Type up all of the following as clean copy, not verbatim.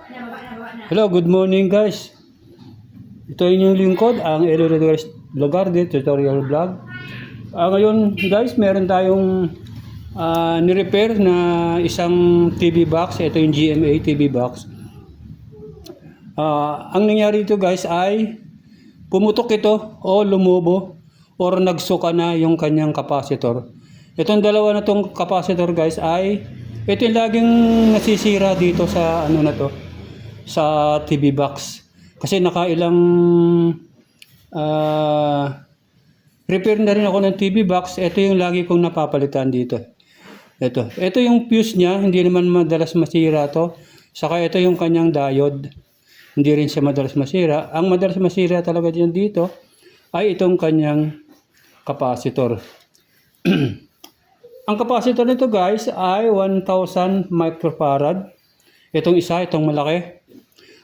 Hello, good morning guys. Ito yung lingkod, ang Elo Rodriguez Logarde Tutorial Vlog. Ngayon guys, meron tayong ni-repair na isang TV box. Ito yung GMA TV box. Ang nangyari ito guys ay pumutok ito o lumubo or nagsuka na yung kanyang capacitor. Itong dalawa na tong capacitor guys ay ito yung laging nasisira dito sa ano na to, sa TV box. Kasi nakailang repair na rin ako ng TV box. Ito yung lagi kong napapalitan dito. Ito yung fuse niya, hindi naman madalas masira to. Saka ito yung kanyang diode. Hindi rin siya madalas masira. Ang madalas masira talaga dito ay itong kanyang capacitor. Ang capacitor nito guys ay 1000 microfarad. Itong isa, itong malaki.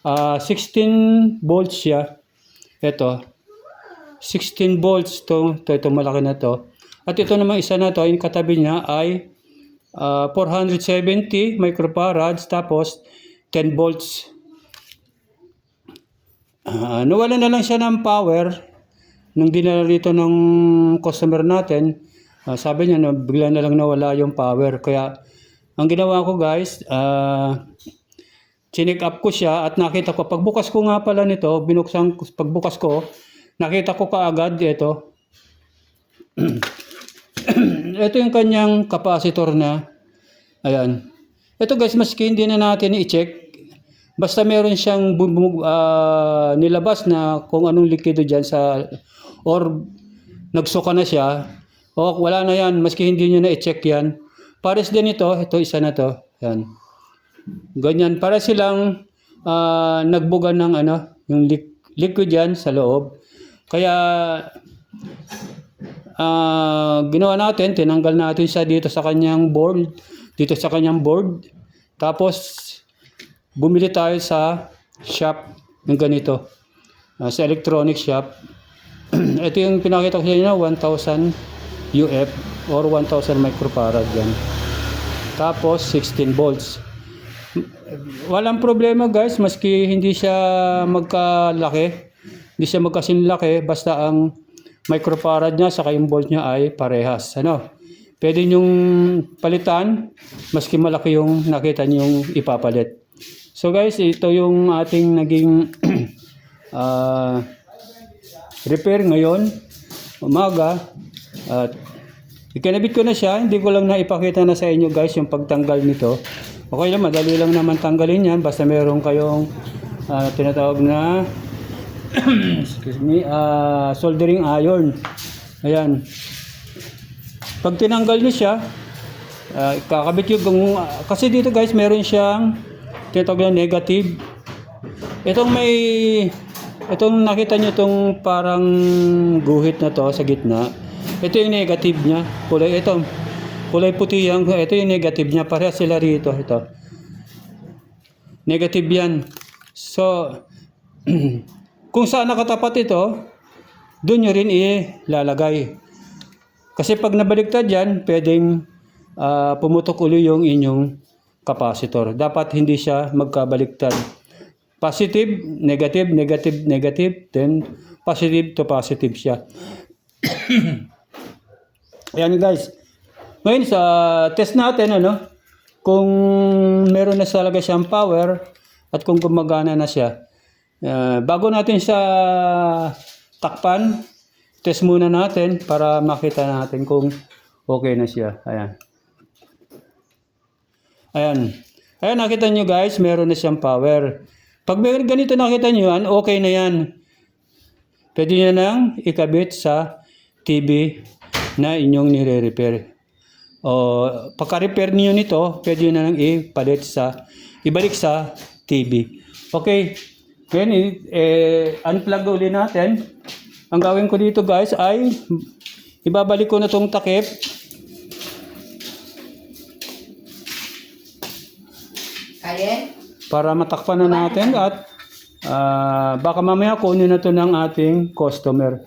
16 volts siya. Ito. 16 volts ito malaki na to. At ito naman isa na to, yung katabi niya ay 470 microfarads tapos 10 volts. Nawala na lang siya ng power nung dinala dito ng customer natin. Sabi niya na bigla na lang nawala yung power. Kaya ang ginawa ko guys, chinik up ko siya at nakita ko, pagbukas ko nga pala nito, pagbukas ko, nakita ko kaagad ito. Ito yung kanyang capacitor na, ayan. Ito guys, maski hindi na natin i-check, basta meron siyang nilabas na kung anong likido dyan or nagsuka na siya, o wala na yan, maski hindi nyo na i-check yan. Pares din ito isa na to, yan. Ganyan, para silang nagbuga ng yung liquid yan sa loob. Kaya ginawa natin, tinanggal natin siya dito sa kanyang board, tapos bumili tayo sa shop ng ganito, sa electronic shop. Ito yung pinakita ko sa inyo, 1000 UF or 1000 microfarad yan. Tapos 16 volts. Walang problema guys, maski hindi siya magkalaki, hindi siya magkasinlaki, basta ang microfarad niya saka yung volt niya ay parehas. Pwede nyong palitan, maski malaki yung nakita nyong ipapalit. So guys, ito yung ating naging repair ngayon, umaga. At ikinabit ko na siya, hindi ko lang naipakita na sa inyo guys yung pagtanggal nito. Okay lang, madali lang naman tanggalin yan, basta meron kayong tinatawag na excuse me, soldering iron. Ayan. Pag tinanggal niyo siya, kakabit yung kasi dito guys meron siyang tinatawag na negative. Itong nakita niyo itong parang guhit na to sa gitna. Ito yung negative niya. Kulay puti yan. Ito yung negative niya. Parehas sila rito. Ito. Negative yan. So, kung saan nakatapat ito, doon nyo rin ilalagay. Kasi pag nabaliktad yan, pwedeng pumutok uli yung inyong capacitor. Dapat hindi siya magkabaliktad. Positive, negative, negative, negative, then positive to positive siya. Ayan guys. Ngayon sa test natin, kung meron na talaga siyang power at kung gumagana na siya. Bago natin siya takpan, test muna natin para makita natin kung okay na siya. Ayan, nakita nyo guys, meron na siyang power. Pag meron ganito nakita nyo yan, okay na yan. Pwede nyo nang ikabit sa TV na inyong nire-repair. O pagka-repair niyo nito, pwede nyo na nang ibalik sa TV. Okay. Ngayon, unplug ulit natin. Ang gawin ko dito guys ay ibabalik ko na itong takip. Para matakpan na natin at baka mamaya kunin na ito ng ating customer.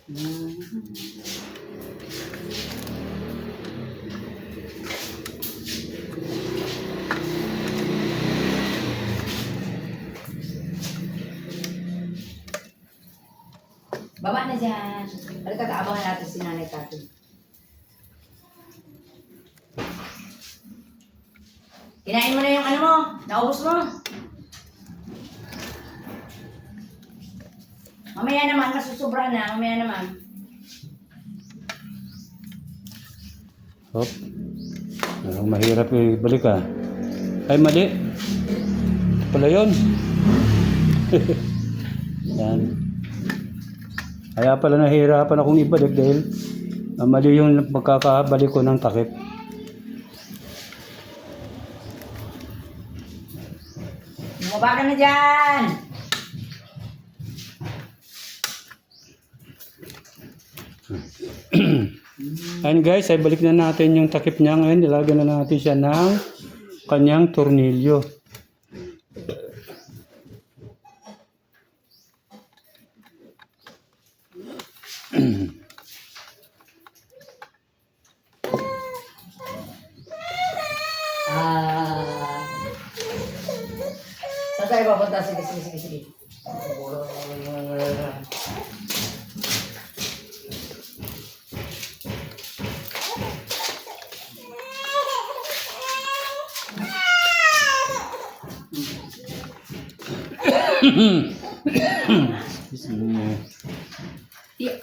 Baba na dyan. Halika, kaabangan natin si Nanay Tati. Kinain mo na yung ano mo. Naubos mo. Mamaya naman, masusubra na. Mamaya naman. Hop. Parang mahirap balik ah. Ay, mali. Ito pala yun. Yan. Kaya pala nahihirapan akong ibalik dahil mali yung pagkakabalik ko ng takip. Bumaba ka na dyan. And guys, ay balik na natin yung takip niya ngayon. Nilagyan na natin siya ng kanyang tornilyo. Saan tayo papunta? Sige, sige, sige, sige. Yeah.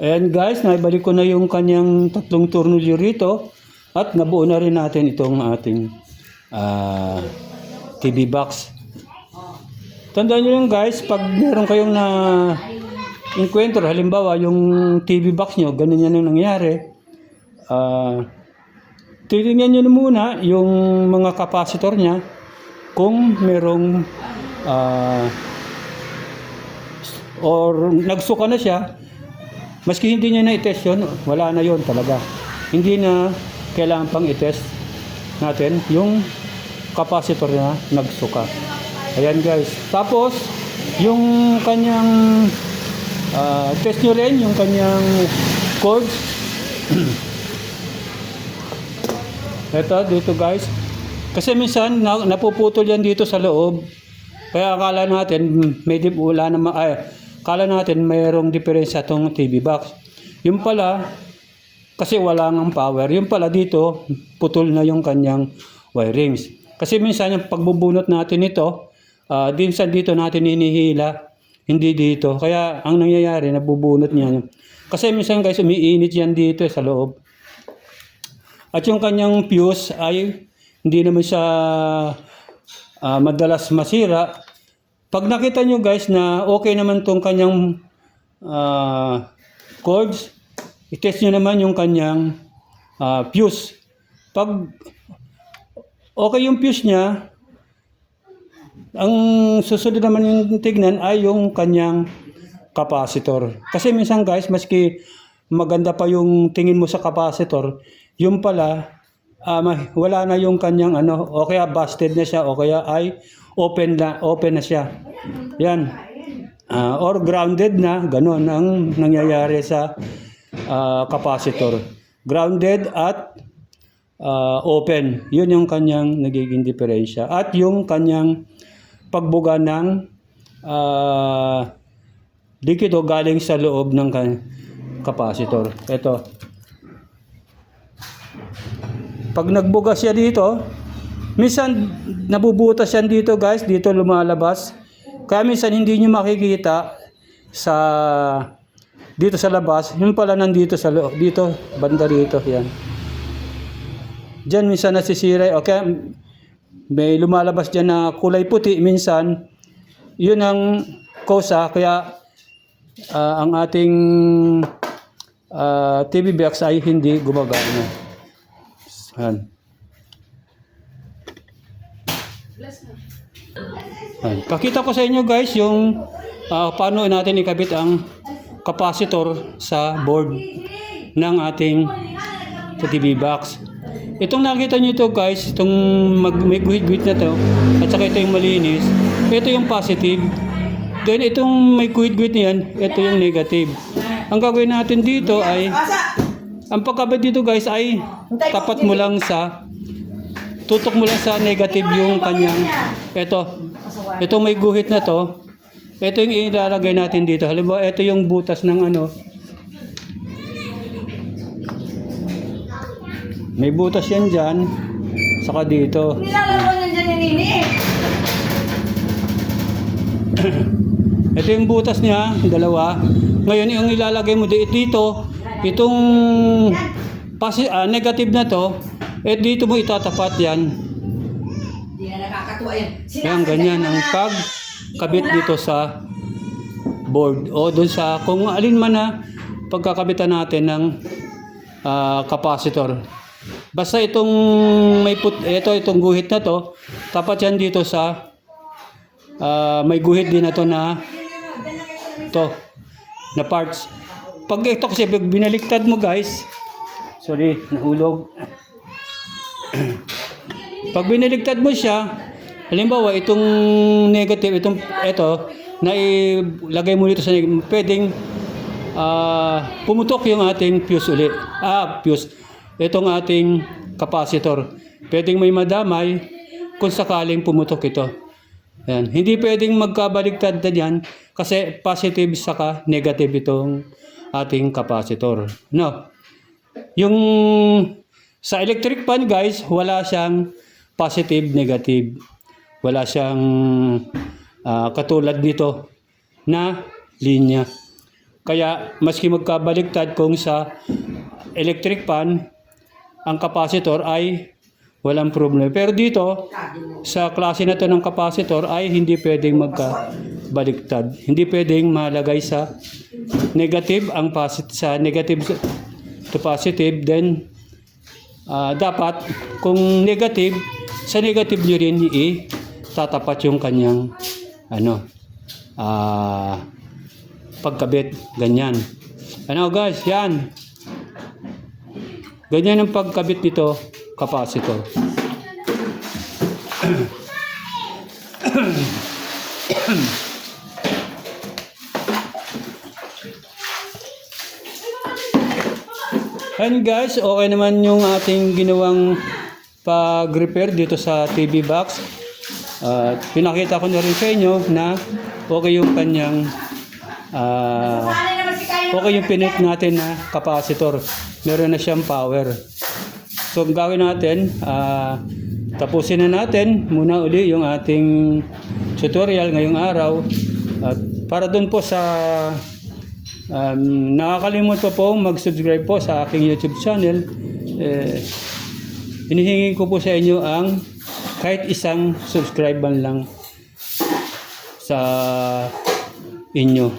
Ayan guys, naibalik ko na yung kanyang tatlong tornilyo rito at nabuo na rin natin itong ating TV box. Tandaan nyo lang guys, pag meron kayong na encounter, halimbawa yung TV box nyo, ganun yan ang nangyari. Titingnan nyo na muna yung mga capacitor nya kung merong or nagsuka na siya. Maski hindi niya na-test yun, wala na yun talaga. Hindi na kailangan pang i-test natin yung capacitor na nagsuka. Ayan guys. Tapos, yung kanyang test nyo rin, yung kanyang cords. Ito, dito guys. Kasi minsan, napuputol yan dito sa loob. Kaya akala natin, akala natin mayroong diferensya itong TV box. Yung pala, kasi wala ng power. Yung pala dito, putol na yung kanyang wirings. Kasi minsan yung pagbubunot natin ito, dito natin hinihila, hindi dito. Kaya ang nangyayari, nabubunot niya. Kasi minsan guys, umiinit yan dito sa loob. At yung kanyang fuse ay hindi naman siya madalas masira. Pag nakita nyo guys na okay naman tong kanyang cords, i-test nyo naman yung kanyang fuse. Pag okay yung fuse niya, ang susunod naman yung tignan ay yung kanyang capacitor. Kasi minsan guys, maski maganda pa yung tingin mo sa capacitor, yung pala, wala na yung kanyang o kaya busted na siya, o kaya ay open na siya. Yan. Or grounded na, ganun ang nangyayari sa capacitor. Grounded at open. Yun yung kanyang nagiging diferensya. At yung kanyang pagbuga ng likido galing sa loob ng capacitor. Ito. Pag nagbuga siya dito, minsan nabubutas yan dito guys, dito lumalabas. Kaya minsan hindi nyo makikita dito sa labas, yung pala nandito sa loob, dito, banda rito, yan. Diyan minsan nasisira, okay, may lumalabas dyan na kulay puti minsan, yun ang kosa, kaya ang ating TV box ay hindi gumagana. Yan. Pakita ko sa inyo guys yung paano natin ikabit ang capacitor sa board ng ating sa TV box. Itong nakita nyo ito guys, itong may guhit-guhit na to, at saka ito yung malinis, ito yung positive. Then itong may guhit-guhit na yan, ito yung negative. Ang gagawin natin dito ay, ang pagkabit dito guys ay tapat mo lang sa, tutok mo lang sa negative yung kanyang, ito may guhit na to, ito yung ilalagay natin dito. Halimbawa, ito yung butas ng ano, may butas yan dyan, saka dito. Nilalaro niyan ni Nini eh. Ito yung butas niya, dalawa. Ngayon, yung ilalagay mo dito, itong negative na to, dito mo itatapat yan. Hindi na nakakatuwa yan. Yan, ganyan ang pagkabit dito sa board. O doon sa, kung alin man na pagkakabitan natin ng capacitor. Basta itong itong guhit na to, tapat yan dito sa may guhit din na to na parts. Pag ito kasi binaliktad mo guys, sorry, nahulog. Pag binaliktad mo siya, halimbawa itong negative, ito na ilagay mo dito sa negative, pwedeng pumutok yung ating fuse ulit. Fuse. Itong ating capacitor. Pwedeng may madamay kung sakaling pumutok ito. Yan. Hindi pwedeng magkabaligtad na yan kasi positive saka negative itong ating capacitor. No. Yung sa electric fan guys, wala siyang positive, negative. Wala siyang katulad nito na linya. Kaya maski magkabaligtad kung sa electric fan, ang capacitor ay walang problema. Pero dito, sa klase na to ng capacitor ay hindi pwedeng magkabaliktad. Hindi pwedeng malagay sa negative sa negative to positive. Then, dapat kung negative, sa negative nyo rin tatapat yung kanyang pagkabit. Ganyan. Guys, yan. Ganyan ang pagkabit nito, capacitor. And guys, okay naman yung ating ginawang pag-repair dito sa TV box. Pinakita ko na rin sa inyo na okay yung kanyang okay yung pinit natin na capacitor. Meron na siyang power. So, ang gawin natin, tapusin na natin muna uli yung ating tutorial ngayong araw. At para dun po sa nakakalimut po mag-subscribe po sa aking YouTube channel, hinihingi ko po sa inyo ang kahit isang subscribe man lang sa inyo.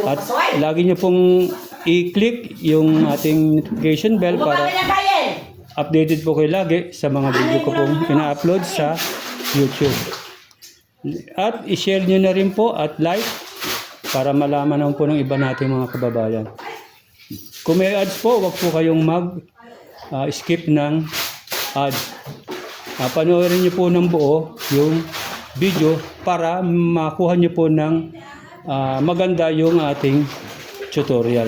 At lagi nyo pong i-click yung ating notification bell para updated po kayo lagi sa mga video ko pong ina-upload sa YouTube. At i-share nyo na rin po at like para malaman naman po ng iba nating mga kababayan. Kung may ads po, wag po kayong mag-skip ng ads. Panoorin nyo po ng buo yung video para makuha nyo po ng maganda yung ating tutorial.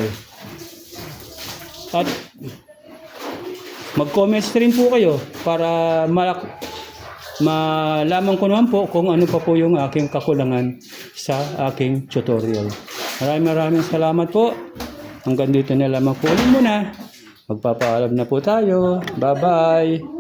At mag-comments rin po kayo para malaman ko naman po kung ano pa po yung aking kakulangan sa aking tutorial. Maraming salamat po. Hanggang dito na lamang po ulit muna. Magpapaalam na po tayo. Bye-bye.